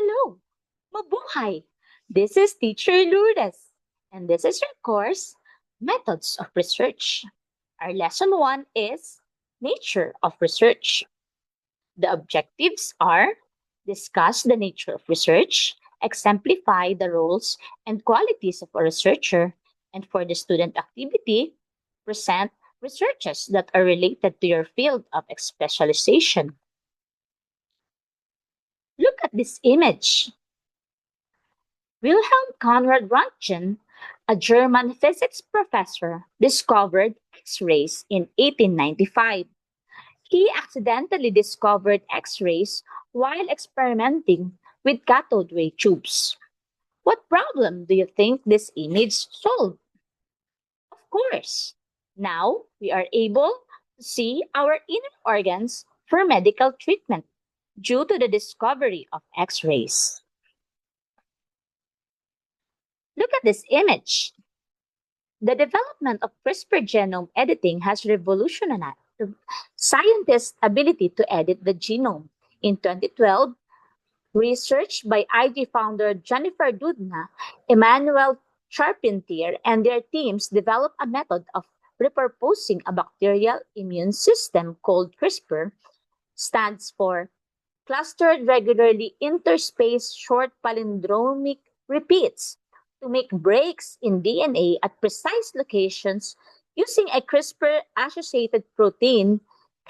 Hello! Mabuhay! This is Teacher Lourdes, and this is your course, Methods of Research. Our lesson 1 is Nature of Research. The objectives are discuss the nature of research, exemplify the roles and qualities of a researcher, and for the student activity, present researches that are related to your field of specialization. Look at this image. Wilhelm Conrad Röntgen, a German physics professor, discovered X-rays in 1895. He accidentally discovered X-rays while experimenting with cathode ray tubes. What problem do you think this image solved? Of course, now we are able to see our inner organs for medical treatment due to the discovery of X-rays. Look at this image. The development of CRISPR genome editing has revolutionized scientists' ability to edit the genome. In 2012, research by IG founder Jennifer Doudna, Emmanuel Charpentier, and their teams developed a method of repurposing a bacterial immune system called CRISPR, stands for Clustered Regularly Interspaced Short Palindromic Repeats, to make breaks in DNA at precise locations using a CRISPR-associated protein,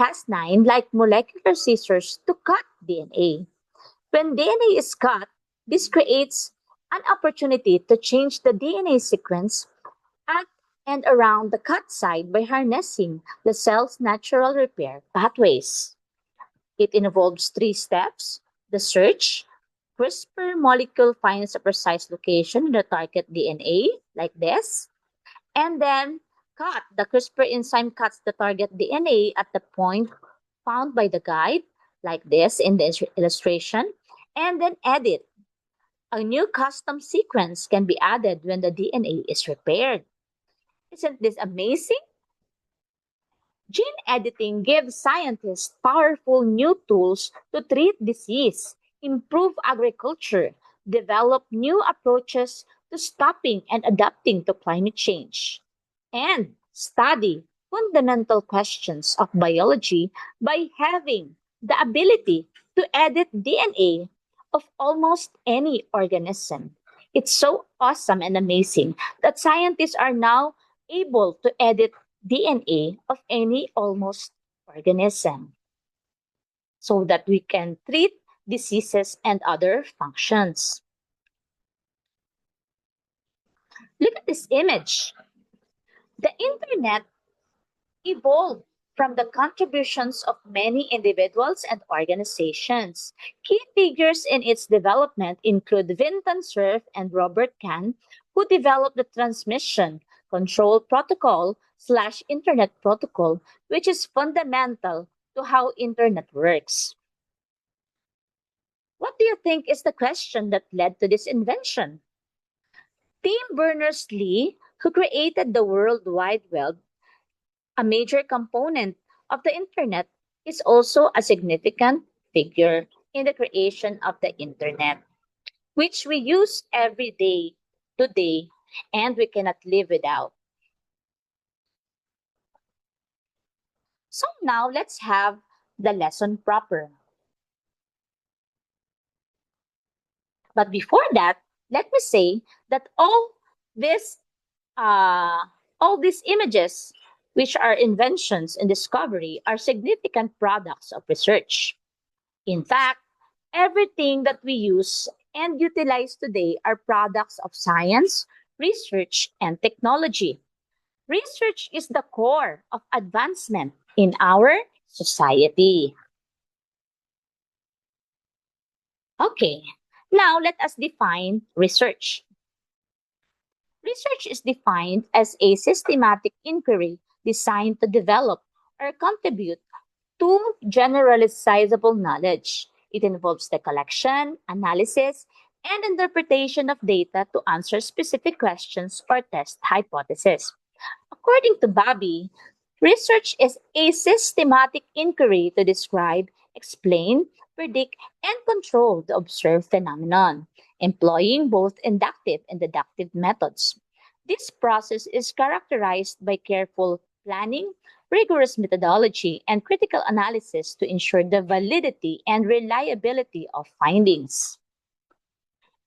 Cas9, like molecular scissors to cut DNA. When DNA is cut, this creates an opportunity to change the DNA sequence at and around the cut site by harnessing the cell's natural repair pathways. It involves 3 steps: the search, CRISPR molecule finds a precise location in the target DNA, like this, and then cut. The CRISPR enzyme cuts the target DNA at the point found by the guide, like this in the illustration, and then edit. A new custom sequence can be added when the DNA is repaired. Isn't this amazing? Gene editing gives scientists powerful new tools to treat disease, improve agriculture, develop new approaches to stopping and adapting to climate change, and study fundamental questions of biology by having the ability to edit DNA of almost any organism. It's so awesome and amazing that scientists are now able to edit DNA of any almost organism so that we can treat diseases and other functions. Look at this image. The internet evolved from the contributions of many individuals and organizations. Key figures in its development include Vinton Cerf and Robert Kahn, who developed the transmission control protocol / internet protocol, which is fundamental to how internet works. What do you think is the question that led to this invention? Tim Berners-Lee, who created the World Wide Web, a major component of the internet, is also a significant figure in the creation of the internet, which we use every day today and we cannot live without. So now let's have the lesson proper. But before that, let me say that this all these images, which are inventions and discovery, are significant products of research. In fact, everything that we use and utilize today are products of science, research, and technology. Research is the core of advancement in our society. Okay, now let us define research. Research is defined as a systematic inquiry designed to develop or contribute to generalizable knowledge. It involves the collection, analysis, and interpretation of data to answer specific questions or test hypotheses. According to Bobby, research is a systematic inquiry to describe explain, predict, and control the observed phenomenon, employing both inductive and deductive methods. This process is characterized by careful planning, rigorous methodology, and critical analysis to ensure the validity and reliability of findings.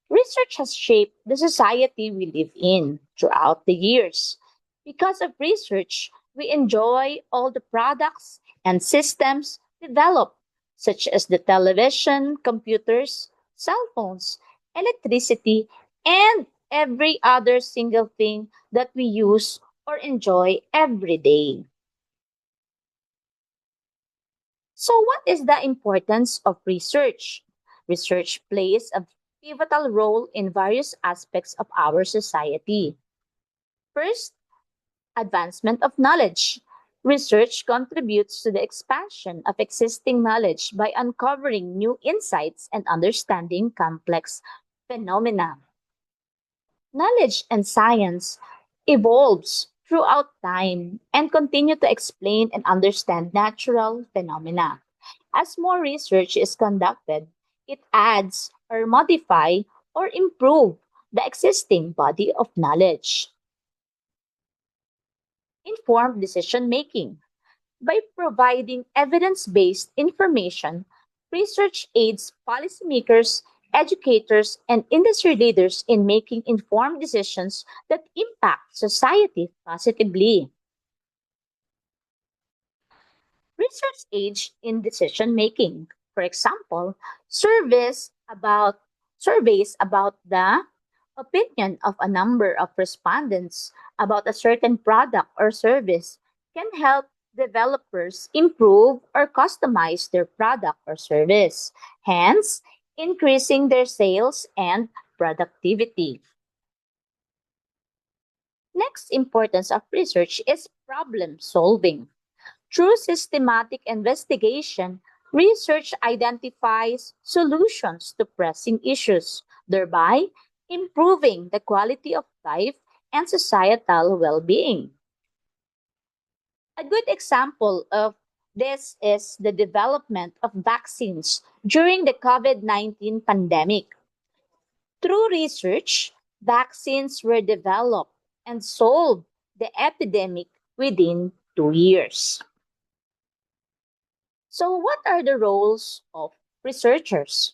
Research has shaped the society we live in throughout the years. Because of research, we enjoy all the products and systems developed, such as the television, computers, cell phones, electricity, and every other single thing that we use or enjoy every day. So, what is the importance of research? Research plays a pivotal role in various aspects of our society. First, advancement of knowledge. Research contributes to the expansion of existing knowledge by uncovering new insights and understanding complex phenomena. Knowledge and science evolves throughout time and continue to explain and understand natural phenomena. As more research is conducted, it adds or modify or improve the existing body of knowledge. Informed decision making. By providing evidence based information, research aids policymakers, educators, and industry leaders in making informed decisions that impact society positively. Research aids in decision making. For example, surveys about the opinion of a number of respondents about a certain product or service can help developers improve or customize their product or service, hence increasing their sales and productivity. Next importance of research is problem solving. Through systematic investigation, research identifies solutions to pressing issues, thereby improving the quality of life and societal well being. A good example of this is the development of vaccines during the COVID-19 pandemic. Through research, vaccines were developed and solved the epidemic within 2 years. So, what are the roles of researchers?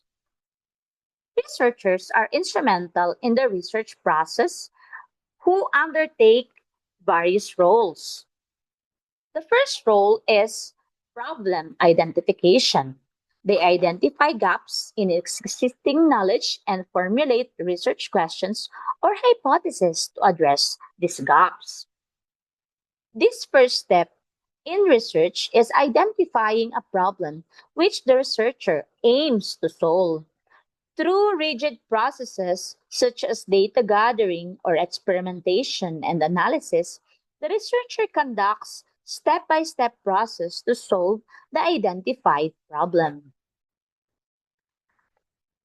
Researchers are instrumental in the research process who undertake various roles. The first role is problem identification. They identify gaps in existing knowledge and formulate research questions or hypotheses to address these gaps. This first step in research is identifying a problem which the researcher aims to solve. Through rigid processes such as data gathering or experimentation and analysis, the researcher conducts step-by-step process to solve the identified problem.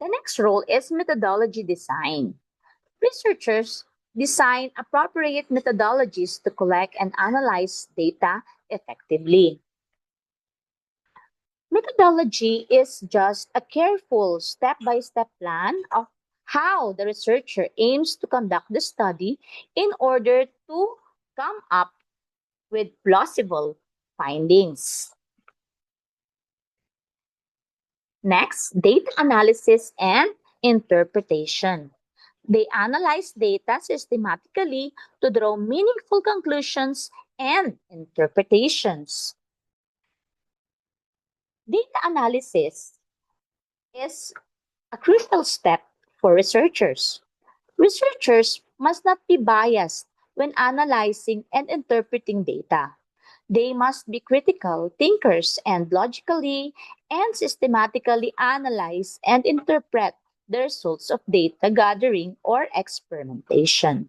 The next role is methodology design. Researchers design appropriate methodologies to collect and analyze data effectively. Methodology is just a careful step by step plan of how the researcher aims to conduct the study in order to come up with plausible findings. Next, data analysis and interpretation. They analyze data systematically to draw meaningful conclusions and interpretations. Data analysis is a crucial step for researchers. Researchers must not be biased when analyzing and interpreting data. They must be critical thinkers and logically and systematically analyze and interpret the results of data gathering or experimentation.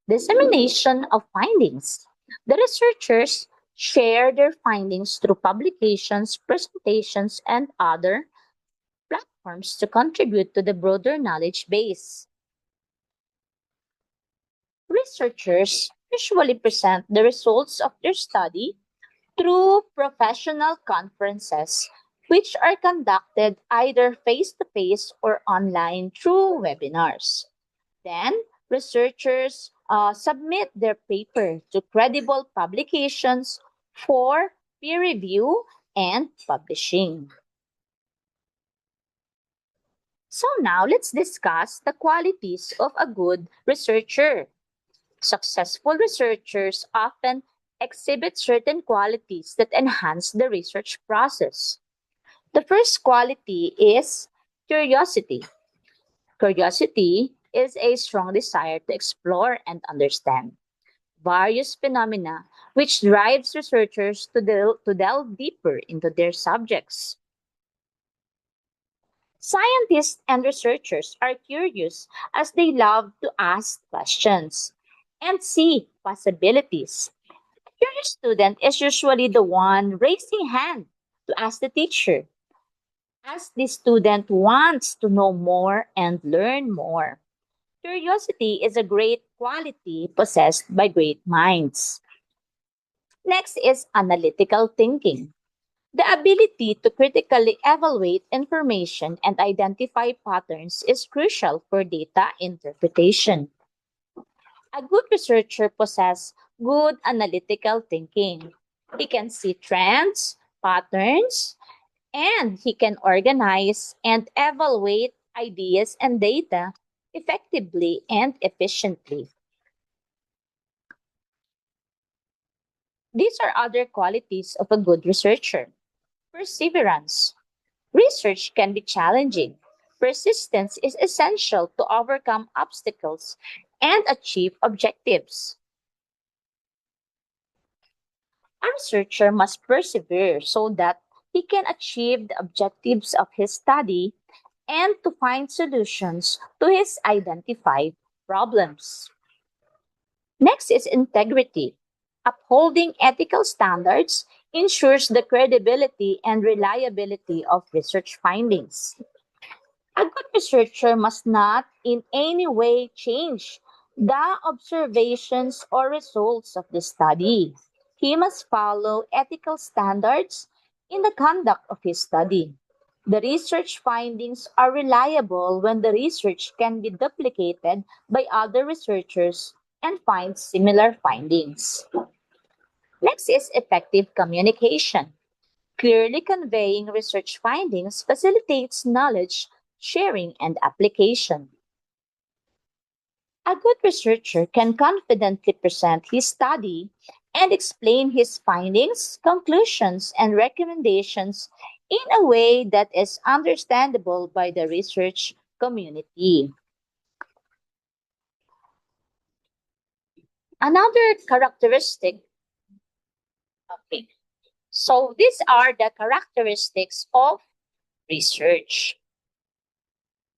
Dissemination of findings. The researchers share their findings through publications, presentations, and other platforms to contribute to the broader knowledge base. Researchers usually present the results of their study through professional conferences, which are conducted either face to face or online through webinars. Then, researchers submit their paper to credible publications for peer review and publishing. So, now let's discuss the qualities of a good researcher. Successful researchers often exhibit certain qualities that enhance the research process. The first quality is curiosity. Curiosity is a strong desire to explore and understand various phenomena, which drives researchers to delve deeper into their subjects. Scientists and researchers are curious as they love to ask questions and see possibilities. A curious student is usually the one raising hand to ask the teacher, as the student wants to know more and learn more. Curiosity is a great quality possessed by great minds. Next is analytical thinking. The ability to critically evaluate information and identify patterns is crucial for data interpretation. A good researcher possesses good analytical thinking. He can see trends, patterns, and he can organize and evaluate ideas and data effectively and efficiently. These are other qualities of a good researcher. Perseverance. Research can be challenging. Persistence is essential to overcome obstacles and achieve objectives. A researcher must persevere so that he can achieve the objectives of his study and to find solutions to his identified problems. Next is integrity. Upholding ethical standards ensures the credibility and reliability of research findings. A good researcher must not in any way change the observations or results of the study. He must follow ethical standards in the conduct of his study. The research findings are reliable when the research can be duplicated by other researchers and find similar findings. Next is effective communication. Clearly conveying research findings facilitates knowledge sharing and application. A good researcher can confidently present his study and explain his findings, conclusions, and recommendations in a way that is understandable by the research community. Another characteristic, okay, so these are the characteristics of research.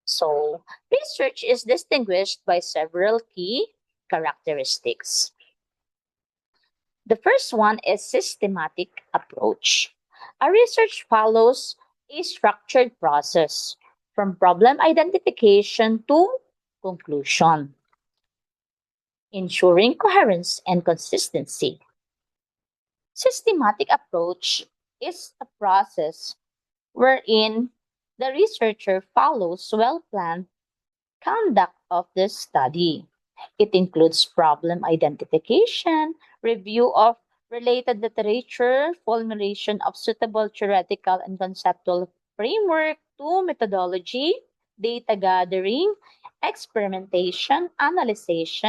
So, research is distinguished by several key characteristics. The first one is systematic approach. A research follows a structured process from problem identification to conclusion, ensuring coherence and consistency. Systematic approach is a process wherein the researcher follows well-planned conduct of the study. It includes problem identification, review of related literature, formulation of suitable theoretical and conceptual framework to methodology, data gathering, experimentation, analysis,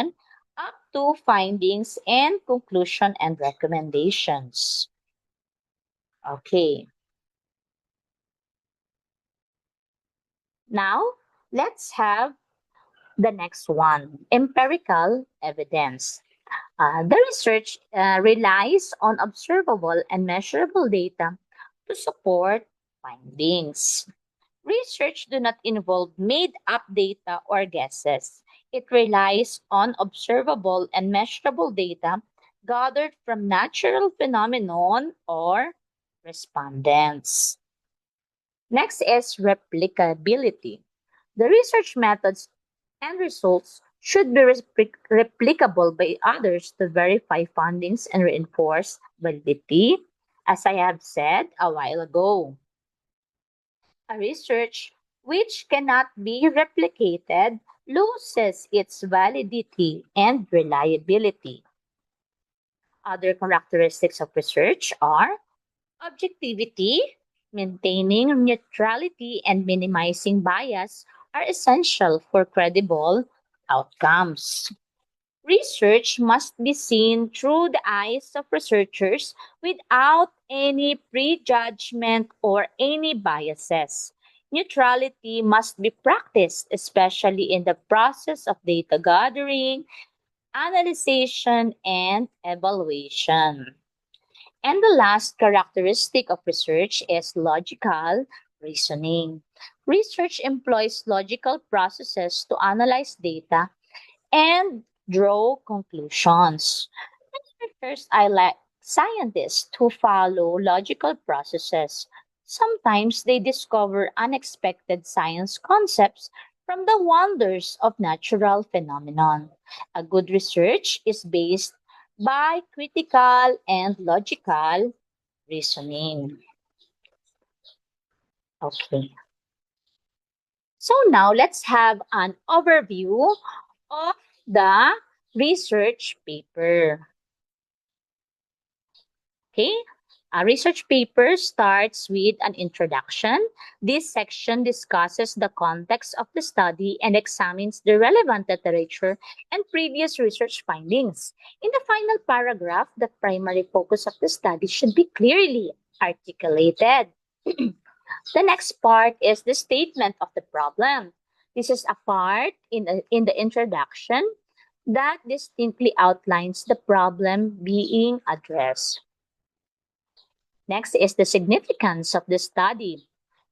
up to findings and conclusion and recommendations. Okay, now let's have the next one, empirical evidence. The research relies on observable and measurable data to support findings. Research do not involve made-up data or guesses. It relies on observable and measurable data gathered from natural phenomenon or respondents. Next is replicability. The research methods and results should be replicable by others to verify findings and reinforce validity. as I have said a while ago. A research which cannot be replicated loses its validity and reliability. Other characteristics of research are objectivity, maintaining neutrality, and minimizing bias are essential for credible outcomes. Research must be seen through the eyes of researchers without any prejudgment or any biases. Neutrality must be practiced, especially in the process of data gathering, analysis, and evaluation. And the last characteristic of research is logical reasoning. Research employs logical processes to analyze data and draw conclusions. Researchers are like scientists who follow logical processes. Sometimes they discover unexpected science concepts from the wonders of natural phenomenon. A good research is based by critical and logical reasoning. Okay. So now let's have an overview of the research paper. Okay, a research paper starts with an introduction. This section discusses the context of the study and examines the relevant literature and previous research findings. In the final paragraph, the primary focus of the study should be clearly articulated. The next part is the statement of the problem. This is a part in the introduction that distinctly outlines the problem being addressed. Next is the significance of the study.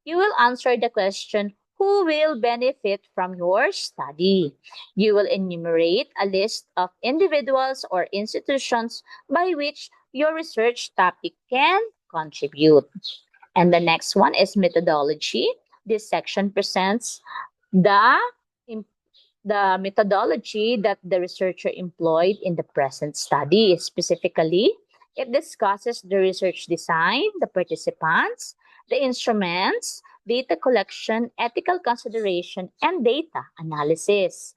You will answer the question, who will benefit from your study? You will enumerate a list of individuals or institutions by which your research topic can contribute. And the next one is methodology. This section presents the methodology that the researcher employed in the present study. Specifically, it discusses the research design, the participants, the instruments, data collection, ethical consideration, and data analysis.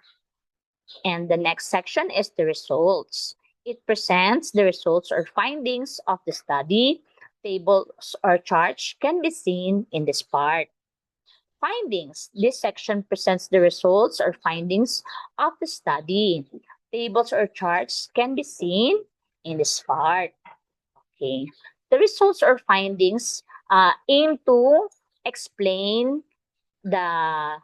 And the next section is the results. It presents the results or findings of the study. Tables or charts can be seen in this part. Findings. This section presents the results or findings of the study. Tables or charts can be seen in this part. Okay. The results or findings aim to explain the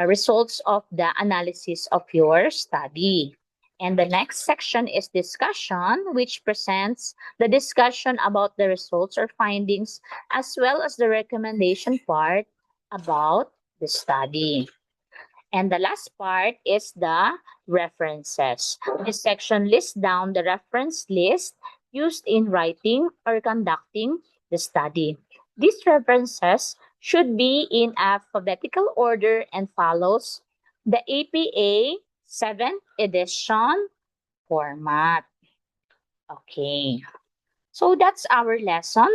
results of the analysis of your study. And the next section is discussion, which presents the discussion about the results or findings, as well as the recommendation part about the study. And the last part is the references. This section lists down the reference list used in writing or conducting the study. These references should be in alphabetical order and follows the APA 7th edition format. Okay, so that's our lesson.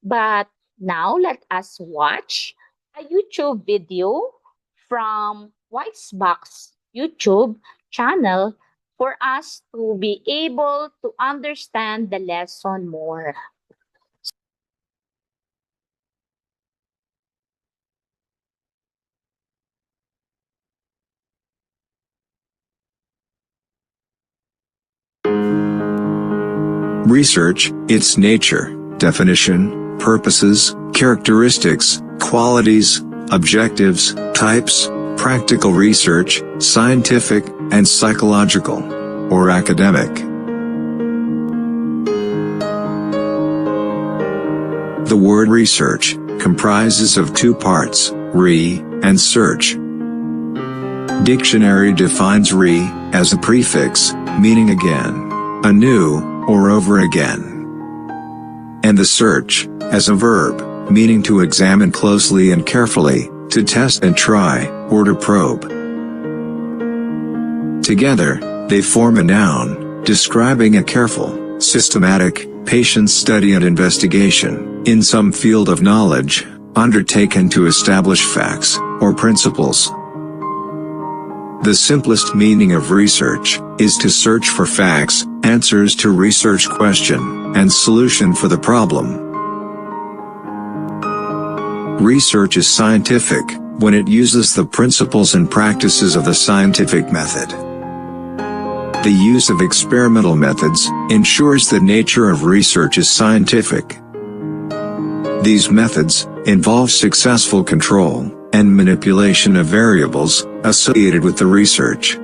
But now let us watch a YouTube video from Wisebox YouTube channel for us to be able to understand the lesson more. Research, its nature, definition, purposes, characteristics, qualities, objectives, types, practical research, scientific and psychological, or academic. The word research comprises of two parts, re and search. Dictionary defines re as a prefix, meaning again, anew, or over again. And the search as a verb, meaning to examine closely and carefully, to test and try, or to probe. Together, they form a noun, describing a careful, systematic, patient study and investigation, in some field of knowledge, undertaken to establish facts, or principles. The simplest meaning of research is to search for facts, answers to research question, and solution for the problem. Research is scientific when it uses the principles and practices of the scientific method. The use of experimental methods ensures the nature of research is scientific. These methods involve successful control and manipulation of variables associated with the research.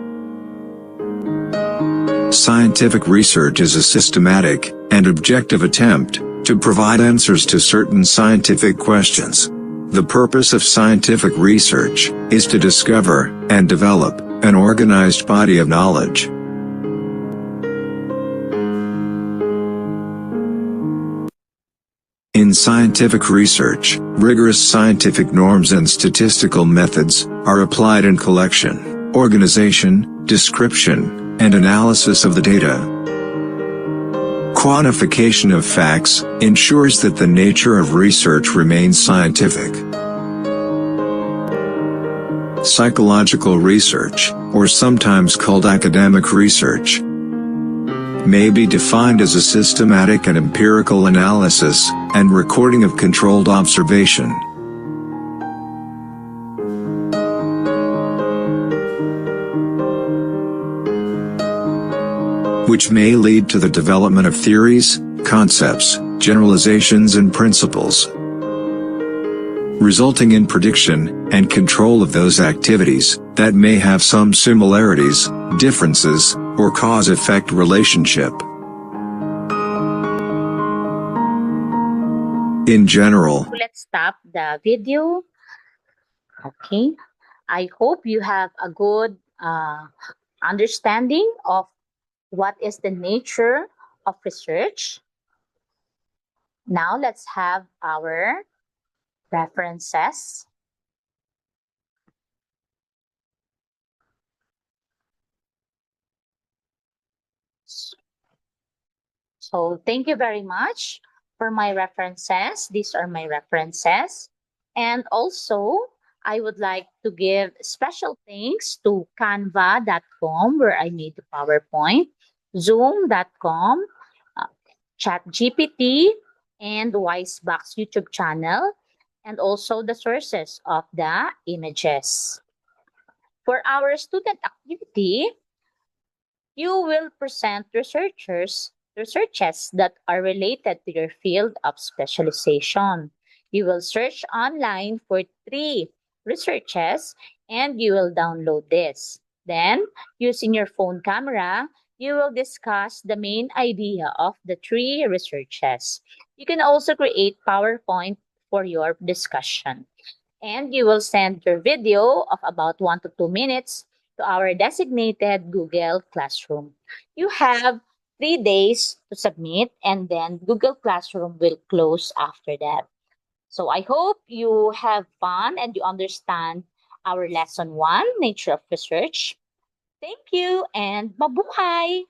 Scientific research is a systematic and objective attempt to provide answers to certain scientific questions. The purpose of scientific research is to discover and develop an organized body of knowledge. In scientific research, rigorous scientific norms and statistical methods are applied in collection, organization, description, and analysis of the data. Quantification of facts ensures that the nature of research remains scientific. Psychological research, or sometimes called academic research, may be defined as a systematic and empirical analysis and recording of controlled observation. Which may lead to the development of theories, concepts, generalizations and principles, resulting in prediction and control of those activities that may have some similarities, differences, or cause-effect relationship. In general, Let's stop the video. Okay. I hope you have a good understanding of what is the nature of research. Now let's have our references. So thank you very much for my references. These are my references. And also, I would like to give special thanks to canva.com, where I made the PowerPoint, zoom.com, ChatGPT, and Wisebox YouTube channel, and also the sources of the images. For our student activity, you will present researches that are related to your field of specialization. You will search online for 3 researches and you will download this. Then, using your phone camera, you will discuss the main idea of the 3 researches. You can also create PowerPoint for your discussion. And you will send your video of about 1 to 2 minutes to our designated Google Classroom. You have 3 days to submit, and then Google Classroom will close after that. So I hope you have fun and you understand our lesson 1, Nature of Research. Thank you and mabuhay!